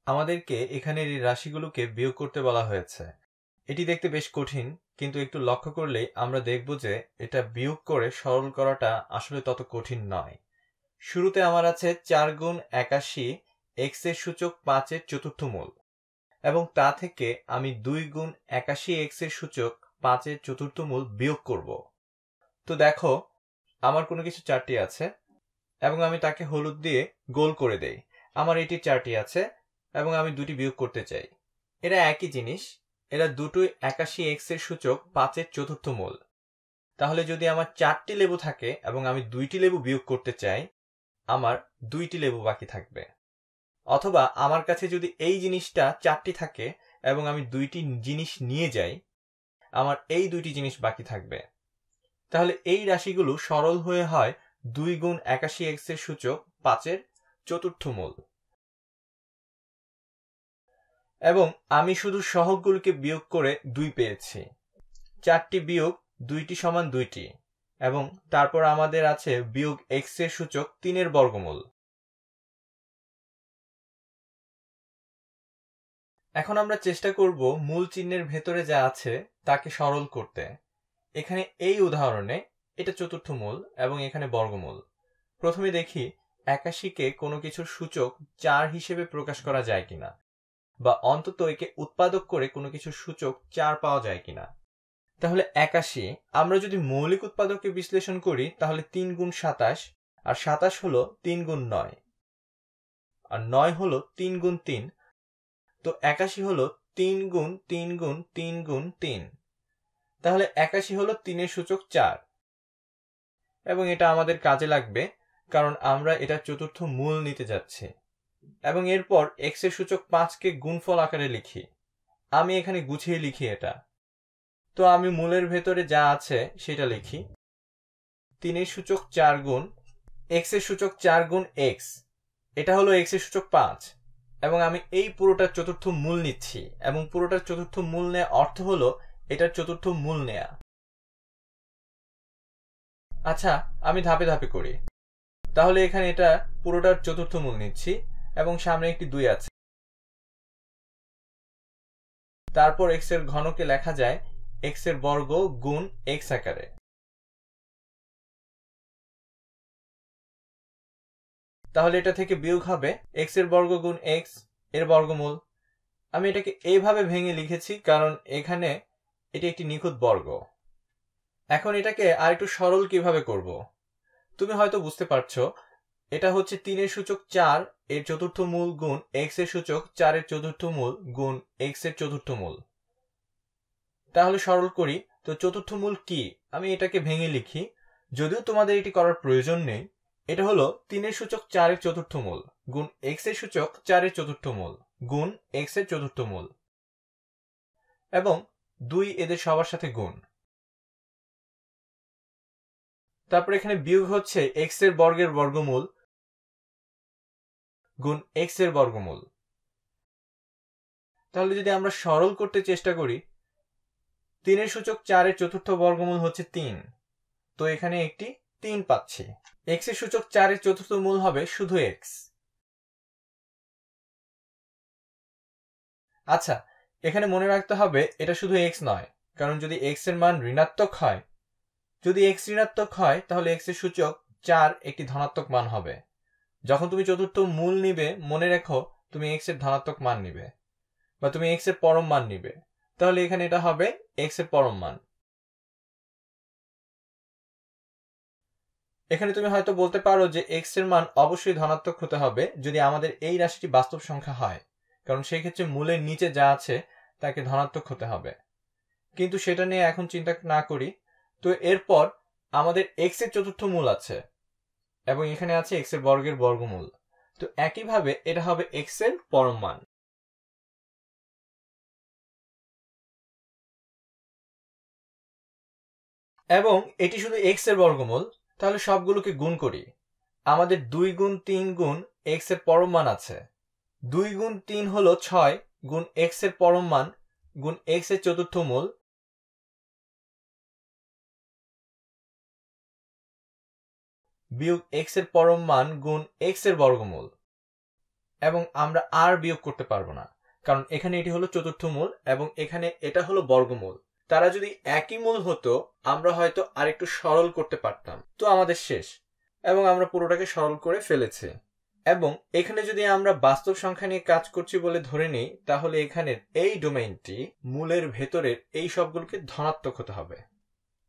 আমাদেরকে এখানের এই রাশিগুলোকে বিয়োগ করতে বলা হয়েছে। এটি দেখতে বেশ কঠিন, কিন্তু একটু লক্ষ্য করলেই আমরা দেখব যে এটা বিয়োগ করে সরল করাটা আসলে তত কঠিন নয়। শুরুতে আমার আছে 4 গুণ 81 x এর সূচক 5 এর চতুর্থ মূল, এবং তা থেকে আমি 2 গুণ 81 x এর সূচক 5 এর চতুর্থ মূল বিয়োগ করব। তো দেখো, আমার কোনো কিছু 4টি আছে এবং আমি তাকে হলুদ দিয়ে গোল করে দেই। আমার এটি 4টি আছে এবং আমি 2টি বিয়োগ করতে চাই। এরা একই জিনিস, এরা দুটোই 81 x এর সূচক 5 এর চতুর্থ মূল। তাহলে যদি আমার 4টি লেবু থাকে এবং আমি 2টি লেবু বিয়োগ করতে চাই, আমার 2টি লেবু বাকি থাকবে। অথবা আমার কাছে যদি এই জিনিসটা 4টি থাকে এবং আমি 2টি জিনিস নিয়ে যাই, আমার এই 2টি জিনিস বাকি থাকবে। তাহলে এই রাশিগুলো সরল হয়ে হয় 2 গুণ 81 x এর সূচক 5 এর চতুর্থ মূল। এবং আমি শুধু সহগগুলোকে বিয়োগ করে 2 পেয়েছি। 4টি বিয়োগ 2টি সমান 2টি, এবং তারপর আমাদের আছে বিয়োগ x এর সূচক 3 এর বর্গমূল। এখন আমরা চেষ্টা করব মূল চিহ্নের ভেতরে যা আছে তাকে সরল করতে। এখানে এই উদাহরণে এটা চতুর্থ মূল এবং এখানে বর্গমূল। প্রথমে দেখি 81কে কোনো কিছুর সূচক 4 হিসেবে প্রকাশ করা যায় কিনা, বা অন্তত একে উৎপাদক করে কোনো কিছুর সূচক 4 পাওয়া যায় কিনা। তাহলে 81 আমরা যদি মৌলিক উৎপাদককে বিশ্লেষণ করি তাহলে 3 গুণ 27, আর 27 হলো 3 গুণ 9, আর 9 হলো 3 গুণ 3। তো 81 হলো 3 গুণ 3 গুণ 3 গুণ 3। তাহলে 81 হলো 3 এর সূচক 4, এবং এটা আমাদের কাজে লাগবে কারণ আমরা এটা চতুর্থ মূল নিতে যাচ্ছি। এবং এরপর x এর সূচক 5কে গুণফল আকারে লিখি। আমি এখানে গুছিয়ে লিখি এটা। তো আমি মূলের ভেতরে যা আছে সেটা লিখি। 3 এর সূচক 4 গুণ x এর সূচক 4 গুণ x, এটা হলো x এর সূচক 5, এবং আমি এই পুরোটার চতুর্থ মূল নিচ্ছি, এবং পুরোটার চতুর্থ মূল নেওয়া অর্থ হলো এটার চতুর্থ মূল নেয়া। আচ্ছা, আমি ধাপে ধাপে করি। তাহলে এখানে এটা পুরোটার চতুর্থ মূল নিচ্ছি এবং সামনে একটি 2 আছে। তারপর x এর ঘনকে লেখা যায় x এর বর্গ গুণ x আকারে। তাহলে এটা থেকে বিয়োগ হবে x এর বর্গ গুণ x এর বর্গমূল। আমি এটাকে এইভাবে ভেঙে লিখেছি কারণ এখানে এটি একটি নিখুঁত বর্গ। এখন এটাকে আরেকটু সরল কিভাবে করব? তুমি হয়তো বুঝতে পারছো, এটা হচ্ছে 3 এর সূচক 4 এর চতুর্থ মূল গুণ x এর সূচক 4 এর চতুর্থ মূল গুণ x এর চতুর্থ মূল। তাহলে সরল করি। তো চতুর্থ মূল কি? আমি এটাকে ভেঙে লিখি, যদিও তোমাদের এটি করার প্রয়োজন নেই। এটা হলো 3 এর সূচক 4 এর চতুর্থ মূল গুণ x এর সূচক 4 এর চতুর্থ মূল গুণ x এর চতুর্থ মূল, এবং 2 এদের সবার সাথে গুণ। তারপর এখানে বিয়োগ হচ্ছে x এর বর্গের বর্গমূল গুণ x এর বর্গমূল। তাহলে যদি আমরা সরল করতে চেষ্টা করি, 3 এর সূচক 4 এর চতুর্থ বর্গমূল হচ্ছে 3, তো এখানে একটি 3 পাচ্ছি। x এর সূচক 4 এর চতুর্থ মূল হবে শুধু x। আচ্ছা, এখানে মনে রাখতে হবে এটা শুধু x নয়, কারণ যদি x এর মান ঋণাত্মক হয়, যদি x ঋণাত্মক হয় তাহলে x এর সূচক 4 একটি ধনাত্মক মান হবে। যখন তুমি চতুর্থ মূল নিবে, মনে রেখো তুমি x এর ধনাত্মক মান নিবে, বা তুমি x এর পরম মান নিবে। তাহলে এখানে এটা হবে x এর পরম মান। এখানে তুমি হয়তো বলতে পারো যে x এর মান অবশ্যই ধনাত্মক হতে হবে যদি আমাদের এই রাশিটি বাস্তব সংখ্যা হয়, কারণ সেই ক্ষেত্রে মূলের নিচে যা আছে তাকে ধনাত্মক হতে হবে। কিন্তু সেটা নিয়ে এখন চিন্তা না করি। তো এরপর আমাদের x এর চতুর্থ মূল আছে, এবং এখানে আছে x এর বর্গের বর্গমূল। তো একইভাবে এটা হবে x এর পরম মান। এবং এটি শুধু x এর বর্গমূল। তাহলে সবগুলোকে গুণ করি। আমাদের 2 গুণ 3 গুণ x এর পরম মান আছে। 2 গুণ 3 হলো 6 গুণ x এর পরম মান গুণ x এর চতুর্থ মূল, বিয়োগ x এর পরম মান গুণ x এর বর্গমূল। এবং আমরা আর বিয়োগ করতে পারবো না, কারণ এখানে এটি হলো চতুর্থ মূল এবং এখানে এটা হলো বর্গমূল। তারা যদি একই মূল হতো আমরা হয়তো আরেকটু সরল করতে পারতাম। তো আমাদের শেষ এবং আমরা পুরোটাকে সরল করে ফেলেছি। এবং এখানে যদি আমরা বাস্তব সংখ্যা নিয়ে কাজ করছি বলে ধরে নিই, তাহলে এখানের এই ডোমেইনটি মূলের ভেতরের এই সবগুলোকে ধনাত্মক হতে হবে।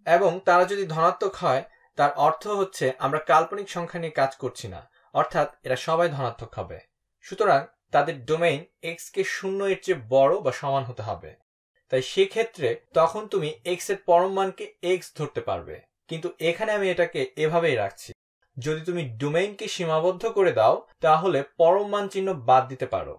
এবং তারা যদি ধনাত্মক হয় তার অর্থ হচ্ছে আমরা কাল্পনিক সংখ্যা নিয়ে কাজ করছি না, অর্থাৎ এরা সবাই ধনাত্মক হবে। সুতরাং তাদের ডোমেইন x কে 0 এর চেয়ে বড় বা সমান হতে হবে। তাই সেক্ষেত্রে তখন তুমি x এর পরম মানকে x ধরতে পারবে, কিন্তু এখানে আমি এটাকে এভাবেই রাখছি। যদি তুমি ডোমেইনকে সীমাবদ্ধ করে দাও তাহলে পরম মান চিহ্ন বাদ দিতে পারো।